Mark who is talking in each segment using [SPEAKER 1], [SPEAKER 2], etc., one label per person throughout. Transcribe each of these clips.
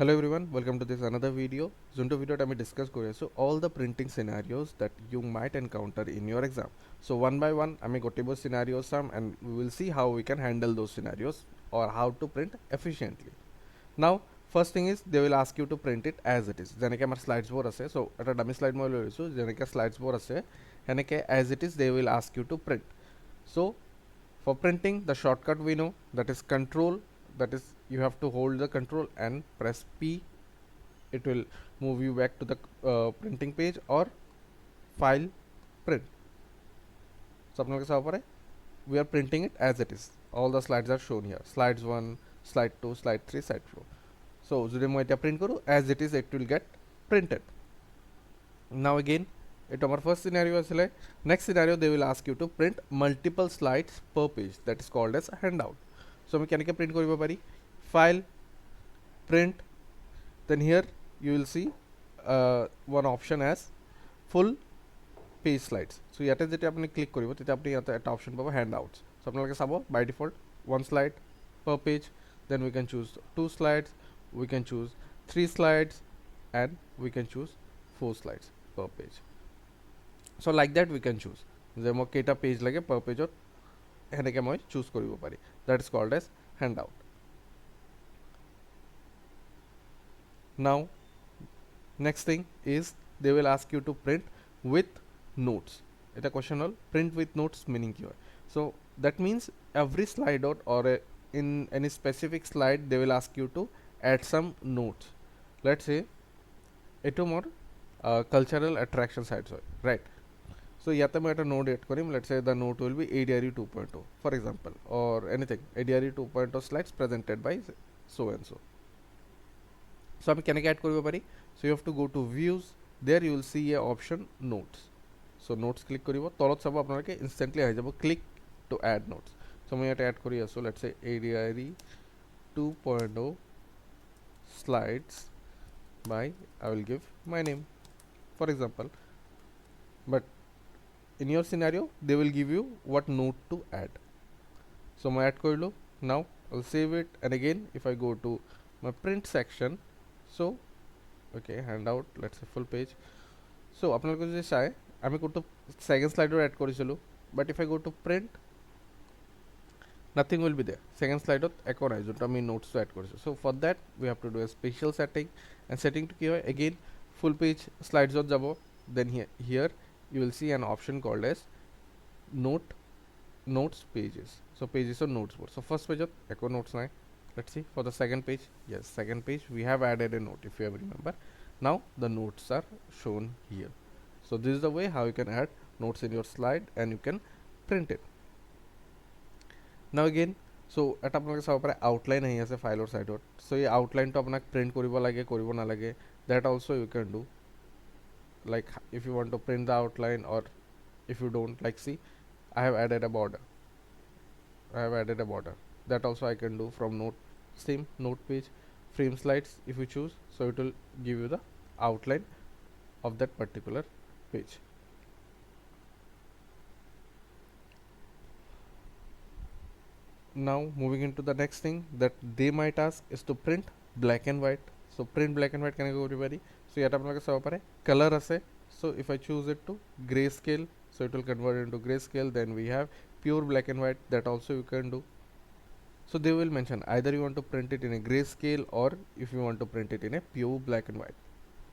[SPEAKER 1] Hello everyone, welcome to this another video. Zunto video আমি discuss করে so all the printing scenarios that you might encounter in your exam. So one by one আমি গোটেইবোৰ scenarios চাম and we will see how we can handle those scenarios or how to print efficiently. Now first thing is they will ask you to print it as it is. যেনেকৈ আমাৰ slides বোৰ আছে, so এটা dummy slide মই লৈ লৈছোঁ, যেনেকৈ slides বোৰ আছে সেনেকৈ as it is they will ask you to print. So for printing, the shortcut we know, that is control, that is you have to hold the control and press P. It will move you back to the printing page or file print. So we are printing it as it is. All the slides are shown here. Slides 1, slide 2, slide 3, slide 4. So print as it is, it will get printed. Now again, it our first scenario is next scenario they will ask you to print multiple slides per page, that is called as handout. So we can print file, print, then here you will see one option as full page slides. So ইয়াতে যেতিয়া আপনি click কৰিব তেতিয়া আপনি ইয়াতে এটা option পাব handouts. So আপোনালোকে চাব by default one slide per page, then we can choose 2 slides, we can choose 3 slides, and we can choose 4 slides per page. So like that we can choose যে মোক কেইটা page লাগে per page সেনেকৈ মই choose কৰিব পাৰি. That is called as handout. Now next thing is they will ask you to print with notes. It's a question all print with notes meaning কি হয়? So that means every slide out or in any specific slide they will ask you to add some notes. Let's say eto more cultural attraction sites hoy, right? So yata मैं एक node add Karim. Let's say the note will be ADRE 2.0 for example, or anything ADRE 2.0 slides presented by so and so. So আমি কেনেকৈ add কৰিব পাৰি? So you have to go to views, there you will see a option notes. So notes click কৰিব, তলত চাব আপোনালোকে instantly আহি যাব click to add notes. So মই ইয়াতে add কৰি আছো, let's say ADRE 2.0 slides by I will give my name for example, but in your scenario they will give you what note to add. So মই add কৰিলো. Now I'll save it, and again if I go to my print section, so okay, handout, let's say full page. So আপোনালোকে যদি চাই আমি কোনটো second slide add কৰিছিলো, but if I go to print nothing will be there. Second slide একো নাই যোনটো আমি notes to add কৰিছো. So for that we have to do a special setting, and setting to কি হয়, again full page slides যাব, then here you will see an option called as notes pages. So pages or notes board. So first page echo notes nai. Let's see for the second page. Yes, second page we have added a note if you ever remember. Now the notes are shown here. So this is the way how you can add notes in your slide and you can print it. Now again, so এটা আপোনালোকে চাব পাৰে outline আহি আছে ফাইলৰ সাইডত. So এই outline টো আপোনাক print কৰিব লাগে কৰিব নালাগে, that also you can do. Like if you want to print the outline, or if you don't, like see I have added a border. That also I can do from same note page, frame slides if you choose, so it will give you the outline of that particular page. Now moving into the next thing that they might ask is to print black and white. So print black and white can I go everybody? So ইয়াত আপোনালোকে চাব পাৰে color আছে. So if I choose it to grayscale, so it will convert into grayscale. Then we have pure black and white, that also you can do. So they will mention either you want to print it in a grayscale or if you want to print it in a pure black and white.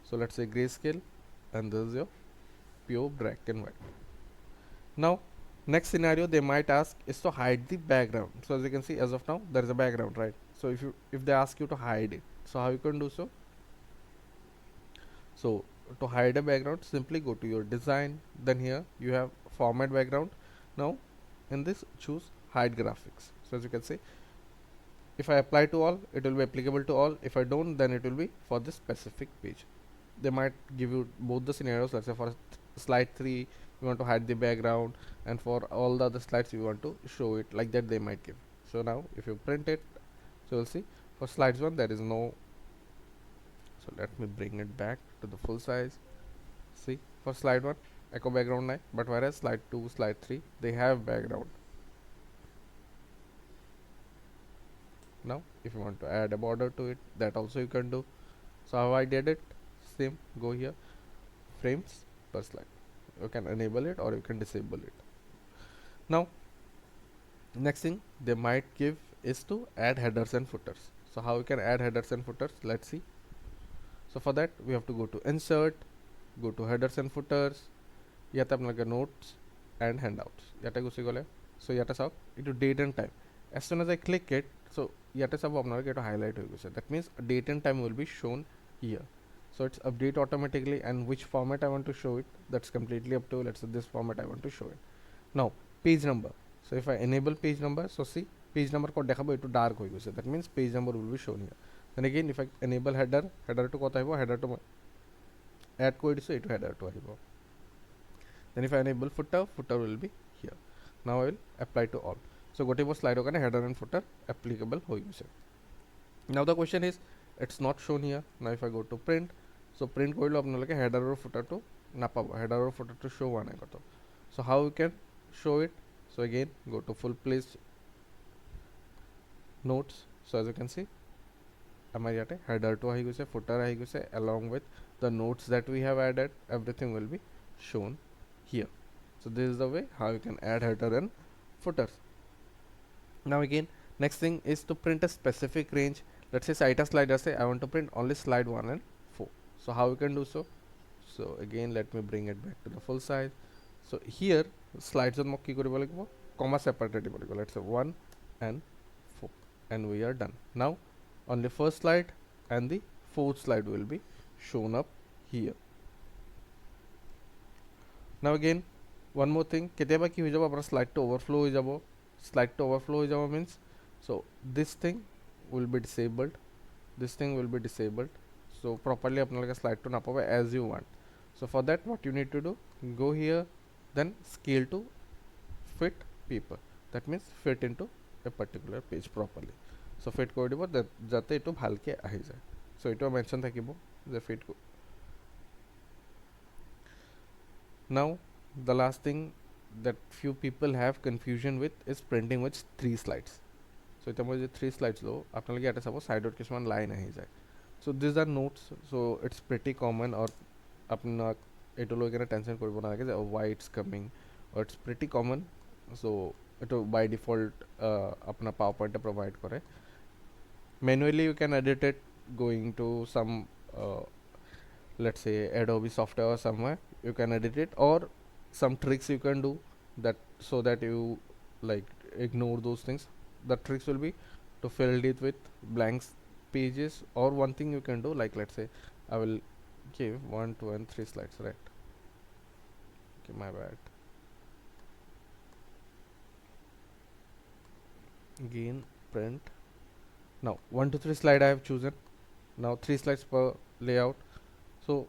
[SPEAKER 1] So let's say grayscale, and this is your pure black and white. Now next scenario they might ask is to hide the background. So as you can see, as of now there is a background, right? So if they ask you to hide it, so how you can do so? So to hide a background, simply go to your design, then here you have format background. Now in this choose hide graphics. So as you can see, if I apply to all, it will be applicable to all. If I don't, then it will be for this specific page. They might give you both the scenarios. Let's say for slide 3 you want to hide the background, and for all the other slides you want to show it, like that they might give. So now if you print it, so you'll see for slides 1 there is no. So let me bring it back to the full size. See for slide 1 echo background nai, but whereas slide 2, slide 3 they have background. Now if you want to add a border to it, that also you can do. So how I did it, same, go here, frames per slide, you can enable it or you can disable it. Now next thing they might give is to add headers and footers. So how you can add headers and footers, let's see. So for that we have to go to insert, go to headers and footers, ইয়াতে আপোনালোকে notes and handouts ইয়াতে Gucci গ'লে, so ইয়াতে চাওক এইটো date and time. As soon as I click it, so ইয়াতে চাব আপোনালোকে এইটো highlight হৈ গৈছে, that means date and time will be shown here. So it's update automatically, and which format I want to show it, that's completely up to, let's say this format I want to show it. Now page number, so if I enable page number, so see page number code দেখাবো এইটো dark হৈ গৈছে, that means page number will be shown here. Then again if I enable header, header to কত আহিব, header to add কৰি দিছো, এইটো header to আহিব. Then if I enable footer, footer will be here. Now I will apply to all. So gotibo slide okane header and footer applicable hoy gise. Now the question is, it's not shown here. Now if I go to print, so print korilo apnaloke header or footer to napabo, header or footer to show one koto. So how we can show it? So again go to full place notes. So as you can see, amar yate header to ahi gise, footer ahi gise, along with the notes that we have added, everything will be shown here. So this is the way how you can add header and footers. Now again next thing is to print a specific range. Let's say site slider say I want to print only slide 1 and 4. So how you can do so? So again let me bring it back to the full size. So here slides on ki koribo lagbo, comma separated dibo lagbo, let's say 1 and 4, and we are done. Now only first slide and the fourth slide will be shown up here. Now again one more thing, কেতিয়াবা কি হৈ যাব আপোনাৰ slide to overflow হৈ যাব. Slide to overflow হৈ যাব means, so this thing will be disabled, this thing will be disabled, so properly আপোনালোকে slide to নাপাব as you want. So for that what you need to do, go here, then scale to fit paper, that means fit into a particular page properly. So fit কৰি দিব যাতে এইটো ভালকে আহি যায়. So এইটো mention থাকিব যে fit. Now the last thing that few people have confusion with is printing with 3 slides. So এটা মই যে 3 slides লো আপোনালোকে এটা চাব সাইডত কিছুমান লাইন আহি যায়. So these are notes, so it's pretty common, or আপোনাক এটো লৈ কেনে টেনশন কৰিব নালাগে যে why it's coming, or it's pretty common. So এটো by default আপোনাৰ PowerPoint provide কৰে. Manually you can edit it going to some let's say Adobe software or somewhere, you can edit it, or some tricks you can do that so that you like ignore those things. The tricks will be to fill it with blank pages, or one thing you can do, like let's say I will give 1, 2 and 3 slides, right? Okay, my bad. Again print. Now 1 to 3 slide I have chosen. Now 3 slides per layout. So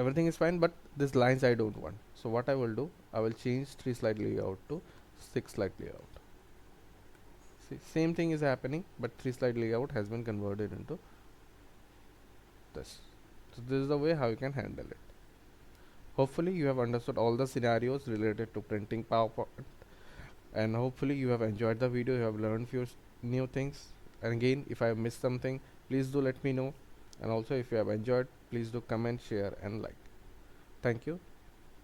[SPEAKER 1] everything is fine, but these lines I don't want. So what I will do, I will change 3 slide layout to 6 slide layout. See, same thing is happening, but 3 slide layout has been converted into this. So this is the way how you can handle it. Hopefully you have understood all the scenarios related to printing PowerPoint, and hopefully you have enjoyed the video, you have learned few new things. And again, if I have missed something, please do let me know. And also if you have enjoyed, please do comment, share and like. Thank you.